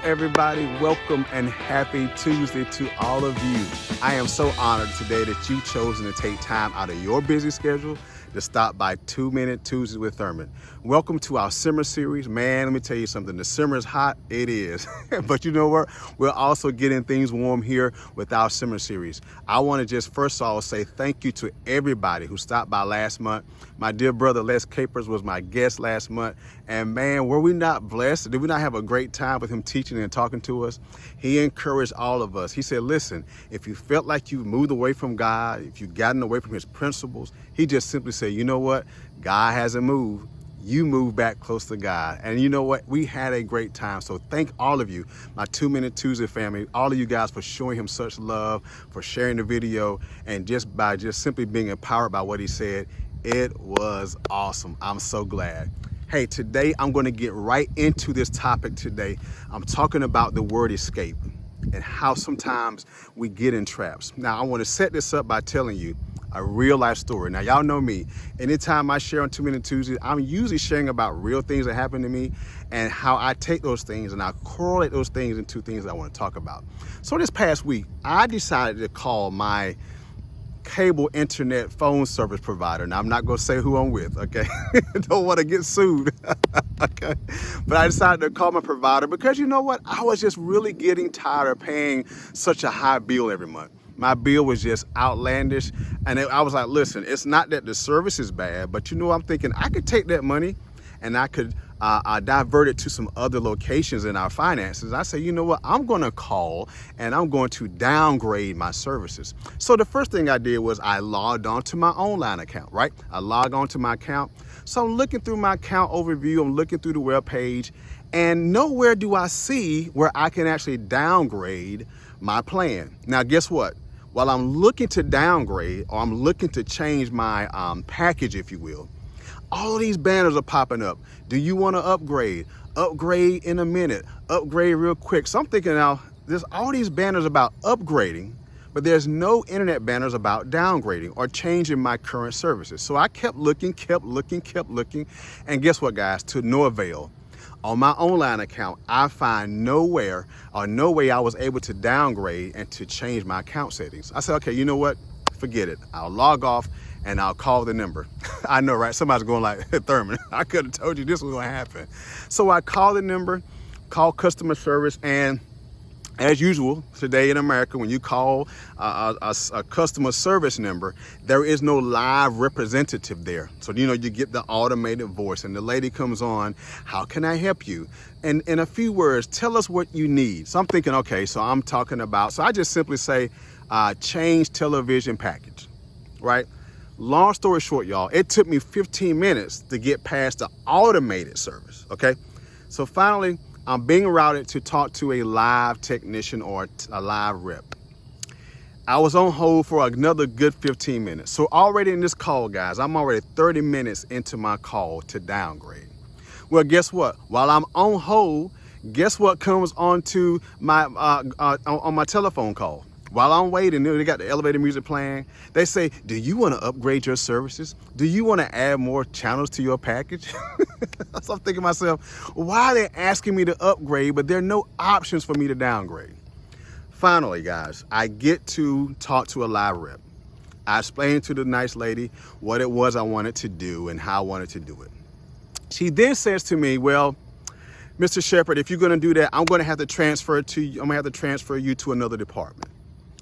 everybody. Welcome and happy Tuesday to all of you. I am so honored today that you've chosen to take time out of your busy schedule to stop by 2 Minute Tuesdays with Thurmond. Welcome to our summer series. Man, let me tell you something. The summer is hot. It is. But you know what? We're also getting things warm here with our summer series. I want to just first of all say thank you to everybody who stopped by last month. My dear brother Les Capers was my guest last month. And man, were we not blessed? Did we not have a great time with him teaching and talking to us? He encouraged all of us. He said, listen, if you felt like you moved away from God, if you've gotten away from his principles, he just simply said, you know what? God hasn't moved. You move back close to God. And you know what? We had a great time. So thank all of you, my 2 Minute Tuesday family, all of you guys for showing him such love, for sharing the video, and just by simply being empowered by what he said. It was awesome. I'm so glad. Hey, today I'm going to get right into this topic today. I'm talking about the word escape and how sometimes we get in traps. Now, I want to set this up by telling you a real life story. Now, y'all know me. Anytime I share on 2 Minute Tuesdays, I'm usually sharing about real things that happen to me and how I take those things and I correlate those things into things that I want to talk about. So this past week, I decided to call my cable internet phone service provider. Now, I'm not going to say who I'm with, okay? Don't want to get sued, okay? But I decided to call my provider because you know what? I was just really getting tired of paying such a high bill every month. My bill was just outlandish. And I was like, listen, it's not that the service is bad, but you know, I'm thinking I could take that money and I could divert it to some other locations in our finances. I said, you know what, I'm going to call and I'm going to downgrade my services. So the first thing I did was I logged on to my online account, right? I logged on to my account. So I'm looking through my account overview. I'm looking through the web page and nowhere do I see where I can actually downgrade my plan. Now, guess what? While I'm looking to downgrade or I'm looking to change my package, if you will, all of these banners are popping up. Do you want to upgrade? Upgrade in a minute. Upgrade real quick. So I'm thinking now, there's all these banners about upgrading, but there's no internet banners about downgrading or changing my current services. So I kept looking. And guess what, guys? To no avail. On my online account, I find nowhere or no way I was able to downgrade and to change my account settings. I said, okay, you know what? Forget it. I'll log off and I'll call the number. I know, right? Somebody's going like, Thurmond, I could have told you this was going to happen. So I call the number, call customer service, and as usual, today in America, when you call a customer service number, there is no live representative there. So, you know, you get the automated voice and the lady comes on, how can I help you? And in a few words, tell us what you need. So I'm thinking, okay, so I'm talking about, so I just simply say, change television package, right? Long story short, y'all, it took me 15 minutes to get past the automated service, okay? So finally, I'm being routed to talk to a live technician or a live rep. I was on hold for another good 15 minutes. So already in this call, guys, I'm already 30 minutes into my call to downgrade. Well, guess what? While I'm on hold, guess what comes onto my on my telephone call? While I'm waiting, they got the elevator music playing. They say, do you want to upgrade your services? Do you want to add more channels to your package? So I'm thinking to myself, why are they asking me to upgrade, but there are no options for me to downgrade? Finally, guys, I get to talk to a live rep. I explained to the nice lady what it was I wanted to do and how I wanted to do it. She then says to me, well, Mr. Shepherd, if you're going to do that, I'm going to have to transfer you to another department.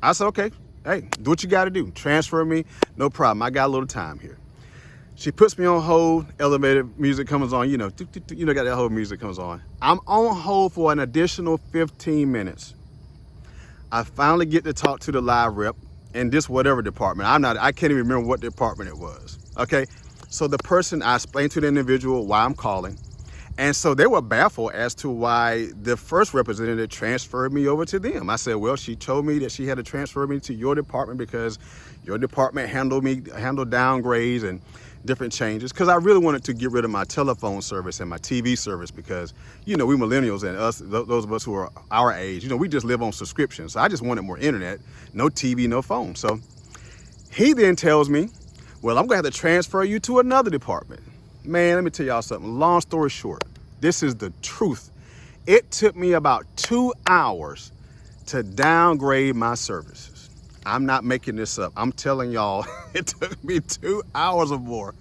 I said, okay, hey, do what you got to do. Transfer me, no problem. I got a little time here. She puts me on hold. Elevator music comes on. Got that whole music comes on. I'm on hold for an additional 15 minutes. I finally get to talk to the live rep in this whatever department. I can't even remember what department it was. Okay, so the person, I explained to the individual why I'm calling. And so they were baffled as to why the first representative transferred me over to them. I said, well, she told me that she had to transfer me to your department because your department handled downgrades and different changes. Because I really wanted to get rid of my telephone service and my TV service because, you know, we millennials and us, those of us who are our age, you know, we just live on subscriptions. So I just wanted more internet, no TV, no phone. So he then tells me, well, I'm going to have to transfer you to another department. Man, let me tell y'all something. Long story short, this is the truth. It took me about 2 hours to downgrade my services. I'm not making this up. I'm telling y'all, it took me 2 hours or more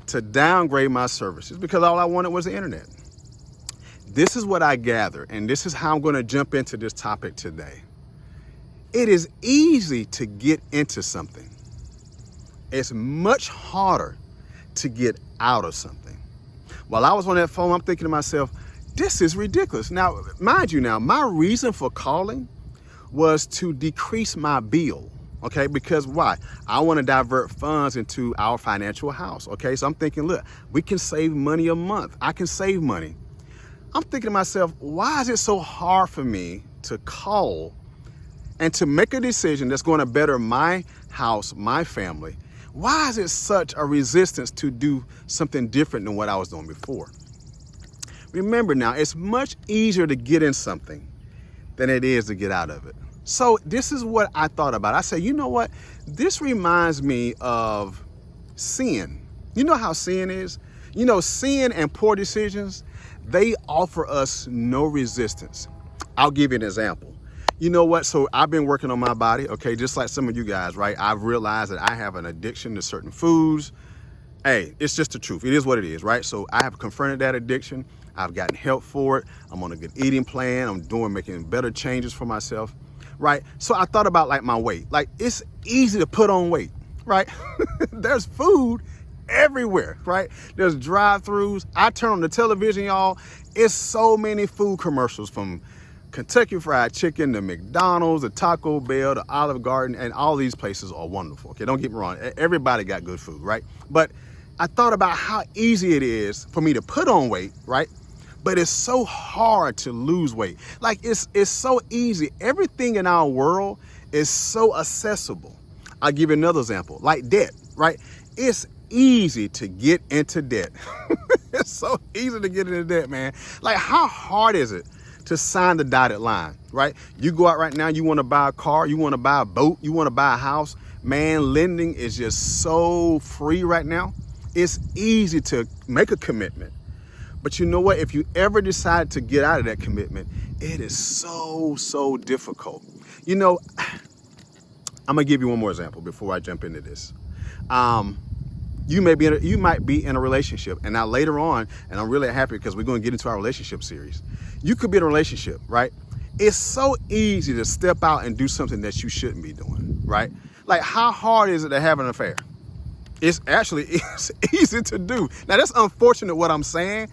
to downgrade my services because all I wanted was the internet. This is what I gather, and this is how I'm going to jump into this topic today. It is easy to get into something. It's much harder to get out of something. While I was on that phone, I'm thinking to myself, this is ridiculous. Now, mind you now, my reason for calling was to decrease my bill. Okay, because why? I want to divert funds into our financial house. Okay, so I'm thinking, look, we can save money a month. I can save money. I'm thinking to myself, why is it so hard for me to call and to make a decision that's going to better my house, my family? Why is it such a resistance to do something different than what I was doing before? Remember now, it's much easier to get in something than it is to get out of it. So this is what I thought about. I said, you know what? This reminds me of sin. You know how sin is? You know, sin and poor decisions, they offer us no resistance. I'll give you an example. You know what? So I've been working on my body, okay, just like some of you guys, right? I've realized that I have an addiction to certain foods. Hey, it's just the truth. It is what it is, right? So I have confronted that addiction. I've gotten help for it. I'm on a good eating plan. I'm making better changes for myself, right? So I thought about like my weight. Like it's easy to put on weight, right? There's food everywhere, right? There's drive-thrus. I turn on the television, y'all. It's so many food commercials from Kentucky Fried Chicken, the McDonald's, the Taco Bell, the Olive Garden, and all these places are wonderful. Okay, don't get me wrong. Everybody got good food, right? But I thought about how easy it is for me to put on weight, right? But it's so hard to lose weight. Like it's so easy. Everything in our world is so accessible. I'll give you another example, like debt, right? It's easy to get into debt. It's so easy to get into debt, man. Like how hard is it to sign the dotted line, right? You go out right now, you want to buy a car, you want to buy a boat, you want to buy a house. Man, lending is just so free right now. It's easy to make a commitment. But you know what? If you ever decide to get out of that commitment, it is so difficult. You know, I'm gonna give you one more example before I jump into this. You might be in a relationship, and now later on, and I'm really happy because we're going to get into our relationship series. You could be in a relationship, right? It's so easy to step out and do something that you shouldn't be doing, right? Like how hard is it to have an affair? It's easy to do. Now that's unfortunate what I'm saying,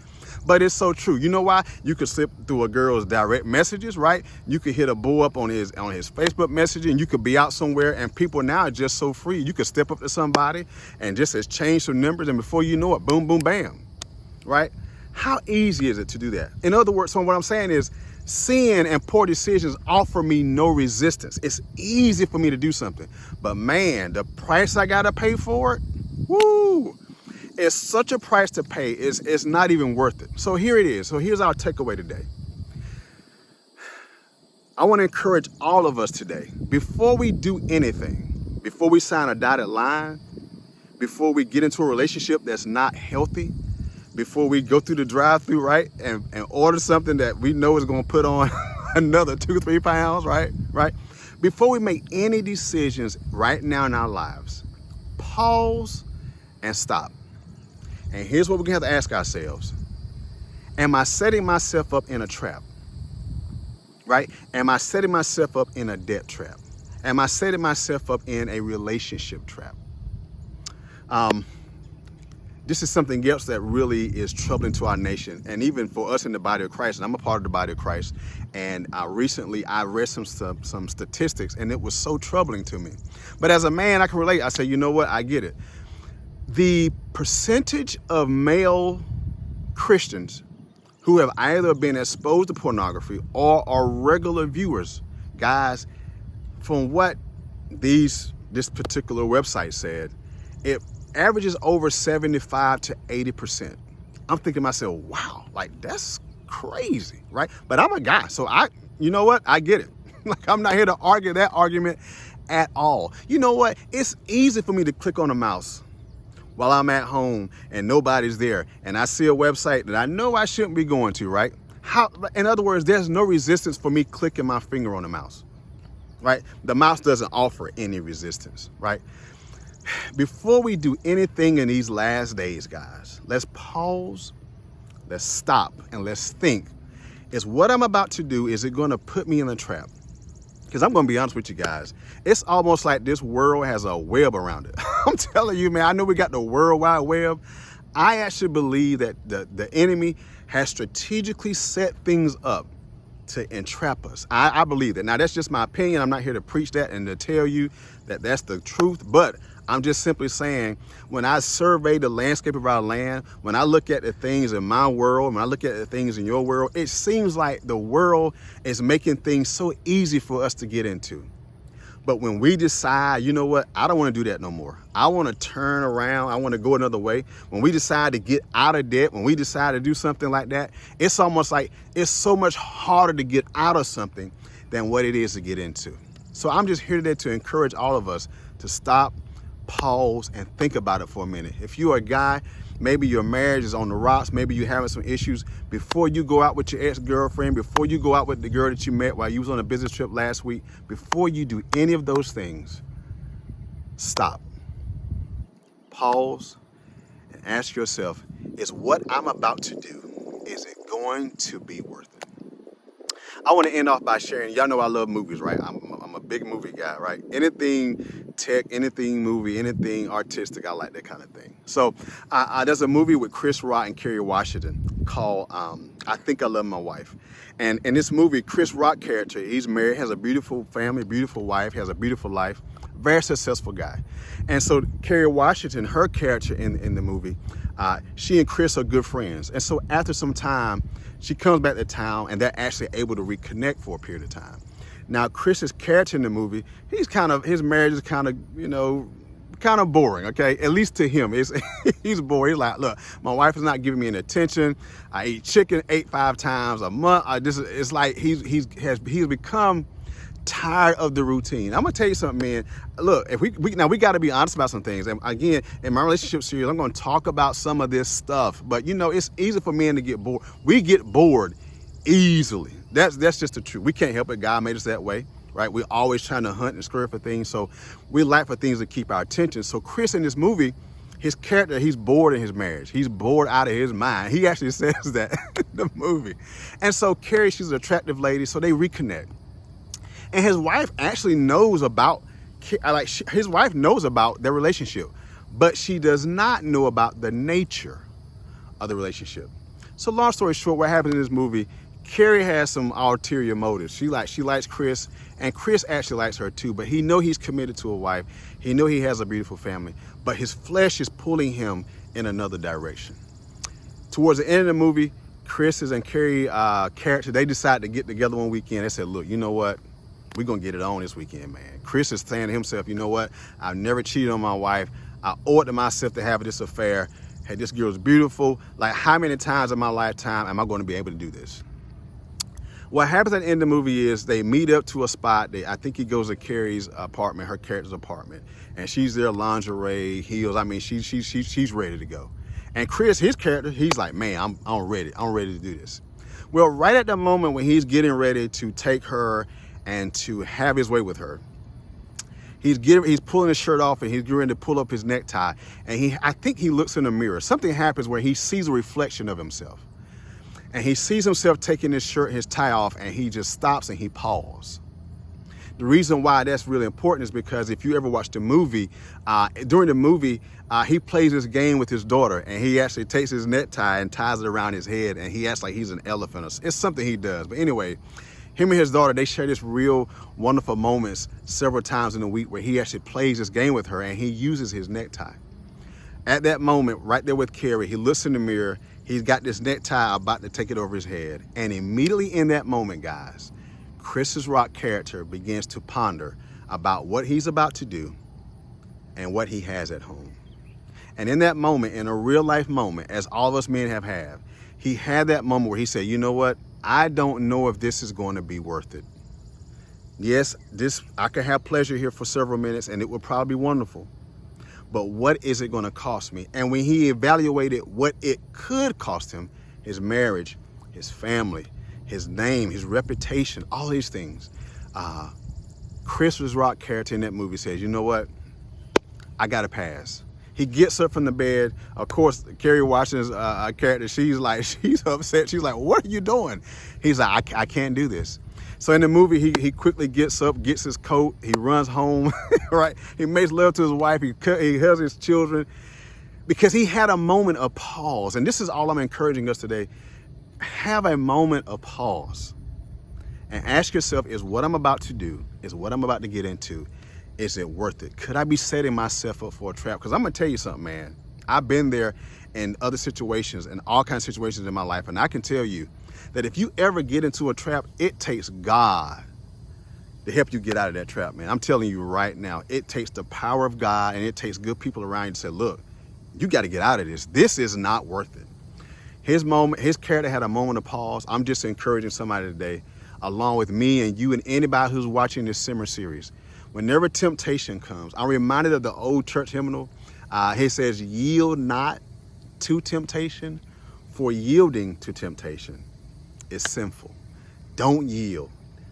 but it's so true. You know why? You could slip through a girl's direct messages, right? You could hit a boy up on his Facebook messaging. You could be out somewhere, and people now are just so free. You could step up to somebody and just exchange some numbers, and before you know it, boom, boom, bam, right? How easy is it to do that? In other words, so what I'm saying is sin and poor decisions offer me no resistance. It's easy for me to do something, but man, the price I gotta pay for it, woo! It's such a price to pay, it's not even worth it. So here it is. So here's our takeaway today. I want to encourage all of us today, before we do anything, before we sign a dotted line, before we get into a relationship that's not healthy, before we go through the drive-thru, right, and order something that we know is going to put on another 2-3 pounds, right? Before we make any decisions right now in our lives, pause and stop. And here's what we're gonna have to ask ourselves. Am I setting myself up in a trap? Right? Am I setting myself up in a debt trap? Am I setting myself up in a relationship trap? This is something else that really is troubling to our nation, and even for us in the body of Christ. And I'm a part of the body of Christ. And recently I read some statistics, and it was so troubling to me. But as a man, I can relate. I say, you know what? I get it. The percentage of male Christians who have either been exposed to pornography or are regular viewers, guys, from what this particular website said, it averages over 75 to 80%. I'm thinking to myself, wow, like that's crazy, right? But I'm a guy, so you know what? I get it. Like I'm not here to argue that argument at all. You know what? It's easy for me to click on a mouse while I'm at home and nobody's there, and I see a website that I know I shouldn't be going to, right? In other words, there's no resistance for me clicking my finger on the mouse, right? The mouse doesn't offer any resistance, right? Before we do anything in these last days, guys, let's pause, let's stop, and let's think. Is what I'm about to do, is it going to put me in a trap? Because I'm going to be honest with you guys, it's almost like this world has a web around it. I'm telling you, man, I know we got the World Wide Web. I actually believe that the enemy has strategically set things up to entrap us. I believe that. Now, that's just my opinion. I'm not here to preach that and to tell you that that's the truth, but I'm just simply saying, when I survey the landscape of our land, when I look at the things in my world, when I look at the things in your world, it seems like the world is making things so easy for us to get into. But when we decide, you know what, I don't want to do that no more. I want to turn around. I want to go another way. When we decide to get out of debt, when we decide to do something like that, it's almost like it's so much harder to get out of something than what it is to get into. So I'm just here today to encourage all of us to stop, pause, and think about it for a minute. If you're a guy, maybe your marriage is on the rocks, maybe you're having some issues, before you go out with your ex-girlfriend, before you go out with the girl that you met while you was on a business trip last week, before you do any of those things, stop, pause, and ask yourself, is what I'm about to do, is it going to be worth it? I want to end off by sharing, y'all know I love movies, right? I'm a big movie guy, right? Anything tech, anything movie, anything artistic, I like that kind of thing. So there's a movie with Chris Rock and Kerry Washington called I Think I Love My Wife. And in this movie, Chris Rock character, he's married, has a beautiful family, beautiful wife, has a beautiful life, very successful guy. And so Kerry Washington, her character in the movie, she and Chris are good friends. And so after some time, she comes back to town and they're actually able to reconnect for a period of time. Now, Chris's character in the movie, his marriage is kind of boring, okay? At least to him, he's bored. He's like, look, my wife is not giving me any attention. I eat chicken 5 times a month. It's like he's become tired of the routine. I'm gonna tell you something, man. Look, if we got to be honest about some things. And again, in my relationship series, I'm going to talk about some of this stuff. But you know, it's easy for men to get bored. We get bored easily. That's just the truth. We can't help it. God made us that way, right? We're always trying to hunt and scurry for things. So we like for things to keep our attention. So Chris in this movie, his character, he's bored in his marriage. He's bored out of his mind. He actually says that in the movie. And so Carrie, she's an attractive lady. So they reconnect. And his wife actually knows about, his wife knows about their relationship, but she does not know about the nature of the relationship. So long story short, what happens in this movie, Carrie has some ulterior motives. She likes Chris, and Chris actually likes her too, but he know he's committed to a wife. He know he has a beautiful family, but his flesh is pulling him in another direction. Towards the end of the movie, Chris's and Carrie character, they decide to get together one weekend. They said, look, you know what? We're going to get it on this weekend, man. Chris is saying to himself, you know what? I've never cheated on my wife. I owe it to myself to have this affair. Hey, this girl's beautiful. Like, how many times in my lifetime am I going to be able to do this? What happens at the end of the movie is they meet up to a spot. I think he goes to Carrie's apartment, her character's apartment, and she's there, lingerie, heels. I mean, she's ready to go. And Chris, his character, he's like, man, I'm ready. I'm ready to do this. Well, right at the moment when he's getting ready to take her and to have his way with her, he's pulling his shirt off and he's getting to pull up his necktie. And I think he looks in the mirror. Something happens where he sees a reflection of himself. And he sees himself taking his shirt, his tie off, and he just stops and he pauses. The reason why that's really important is because if you ever watch the movie, during the movie, he plays this game with his daughter, and he actually takes his necktie and ties it around his head, and he acts like he's an elephant. It's something he does. But anyway, him and his daughter, they share this real wonderful moments several times in a week where he actually plays this game with her and he uses his necktie. At that moment, right there with Carrie, he looks in the mirror, he's got this necktie about to take it over his head. And immediately in that moment, guys, Chris's Rock character begins to ponder about what he's about to do and what he has at home. And in that moment, in a real life moment, as all of us men have had, he had that moment where he said, you know what? I don't know if this is going to be worth it. Yes, I could have pleasure here for several minutes and it would probably be wonderful. But what is it going to cost me? And when he evaluated what it could cost him, his marriage, his family, his name, his reputation, all these things. Chris Rock character in that movie says, you know what? I got to pass. He gets up from the bed. Of course, Kerry Washington's character, she's upset. She's like, what are you doing? He's like, I can't do this. So in the movie, he quickly gets up, gets his coat, he runs home, right? He makes love to his wife, he hugs his children, because he had a moment of pause. And this is all I'm encouraging us today. Have a moment of pause and ask yourself, is what I'm about to do, is what I'm about to get into, is it worth it? Could I be setting myself up for a trap? Because I'm going to tell you something, man. I've been there in other situations, in all kinds of situations in my life. And I can tell you that if you ever get into a trap, it takes God to help you get out of that trap, man. I'm telling you right now, it takes the power of God, and it takes good people around you to say, look, you got to get out of this. This is not worth it. His character had a moment of pause. I'm just encouraging somebody today, along with me and you and anybody who's watching this summer series. Whenever temptation comes, I'm reminded of the old church hymnal. He says, yield not to temptation, for yielding to temptation is sinful. Don't yield.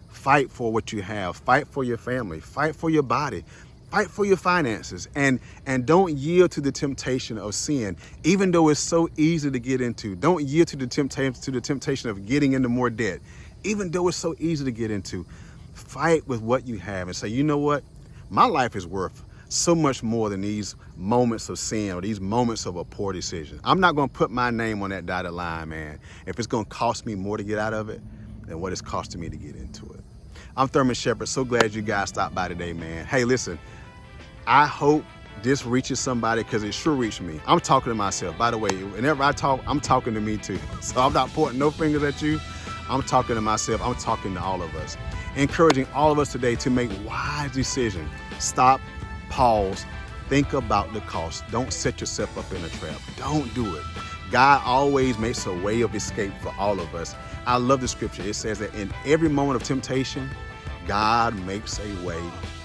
Fight for what you have. Fight for your family. Fight for your body. Fight for your finances. And don't yield to the temptation of sin, even though it's so easy to get into. Don't yield to the temptation of getting into more debt, even though it's so easy to get into. Fight with what you have and say, you know what? My life is worth so much more than these moments of sin or these moments of a poor decision. I'm not going to put my name on that dotted line, man, if it's going to cost me more to get out of it than what it's costing me to get into it. I'm Thurmond Shepherd. So glad you guys stopped by today, man. Hey, listen, I hope this reaches somebody, because it sure reached me. I'm talking to myself. By the way, whenever I talk, I'm talking to me too. So I'm not pointing no fingers at you. I'm talking to myself. I'm talking to all of us. Encouraging all of us today to make wise decisions. Stop, pause, think about the cost. Don't set yourself up in a trap. Don't do it. God always makes a way of escape for all of us. I love the scripture. It says that in every moment of temptation, God makes a way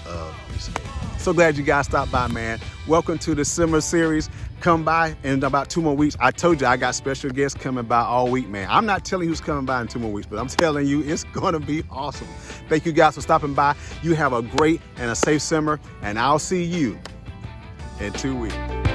of escape. So glad you guys stopped by, man. Welcome to the summer series. Come by in about 2 more weeks. I told you I got special guests coming by all week, man. I'm not telling you who's coming by in 2 more weeks, but I'm telling you it's going to be awesome. Thank you guys for stopping by. You have a great and a safe summer, and I'll see you in 2 weeks.